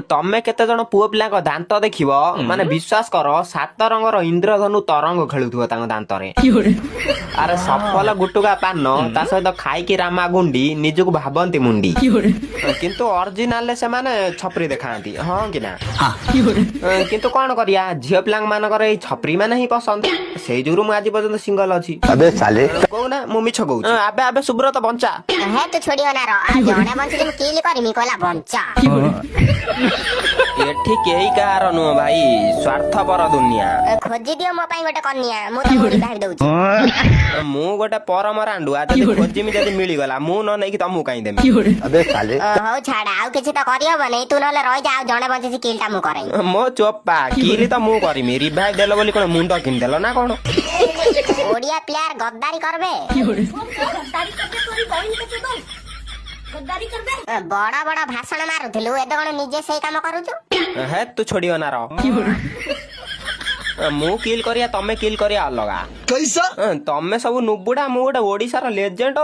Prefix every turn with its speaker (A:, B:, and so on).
A: ତମେ କେତେ ଜଣ ପୁଅ ପିଲାଙ୍କ ଦାନ୍ତ ଦେଖିବ ମାନେ ବିଶ୍ୱାସ କର 7 ରଙ୍ଗର ଇନ୍ଦ୍ରଧନୁ ତରଙ୍ଗ ଖେଳୁଥିବ ତାଙ୍କ ଦାନ୍ତରେ। ଆରେ ସଫଲ ଗୁଟୁକା ପାନ ତା ସହିତ ଖାଇକି ରାମା ଗୁଣ୍ଡି ନିଜକୁ ଭାବନ୍ତି ମୁଣ୍ଡି, କିନ୍ତୁ ଅରିଜିନାଲରେ ସେମାନେ ଛପରି ଦେଖାନ୍ତି। ହଁ କି ନା? କିନ୍ତୁ କଣ କରିବା, ଝିଅ ପିଲାଙ୍କ ମାନଙ୍କର ଏଇ ଛପରି ମାନେ ହିଁ ପସନ୍ଦ। ସେଇ ଯୋଗୁରୁ ମୁଁ ଆଜି ପର୍ଯ୍ୟନ୍ତ ସିଙ୍ଗଲ ଅଛି। କହୁନା ମୁଁ ମିଛ କହୁଛି? ଆବେ ଆବେ ସୁବ୍ରତ ବଞ୍ଚା।
B: ହେ ତୁ ଛୋଡିବ ନା ଜଣେ ବଞ୍ଚିଲି ମୁଁ କିଲି କରିମି କହିଲା ବଞ୍ଚା।
A: ଏଠି କେହି କାହାର ନୁହଁ ଭାଇ, ସ୍ୱାର୍ଥପର ଦୁନିଆ।
B: ଖୋଜି ଦିଅ ମୋ ପାଇଁ ଗୋଟେ କନ୍ୟା, ମୁଁ ତମକୁ ରିଭାଇଭ ଦଉଛି।
A: ମୁଁ ଗୋଟେ ପରମ ରାଣ୍ଡୁଆ, ଯଦି ଖୋଜିମି ଯଦି ମିଳିଗଲା ମୁଁ ନ ନେଇକି ତମକୁ କାହିଁ ଦେମି?
B: ହଉ ଛାଡ, ଆଉ କିଛି ତ କରିହବନି, ତୁ ନହେଲେ ରହିଯା, ଆଉ ଜଣେ ବଞ୍ଚିଛି କିଲ ଟା ମୁଁ କରେଇ।
A: ମୋ ଚୋପା କିଲି ତ ମୁଁ କରିମି, ରିଭାଇଭ ଦେଲ ବୋଲି କଣ ମୁଣ୍ଡ କିଣିଦେଲ ନା କଣ?
B: ଓଡିଆ ପ୍ଲେୟାର ଗଦ୍ଦାରି କରବେ, ବଡ ବଡ ଭାଷଣ ମାରୁଥିଲୁ, ଏବେ କଣ ନିଜେ ସେଇ କାମ କରୁଛୁ?
A: ହେ ତୁ ଛୋଡିବ ନା ର। ମୁଁ କିଲ୍ କରିବା ତମେ କିଲ୍ କରିବା ଅଲଗା। ତମେ ସବୁ ନୁବୁଡା, ମୁଁ ଗୋଟେ ଓଡିଶାର ଲେଜେଣ୍ଡ।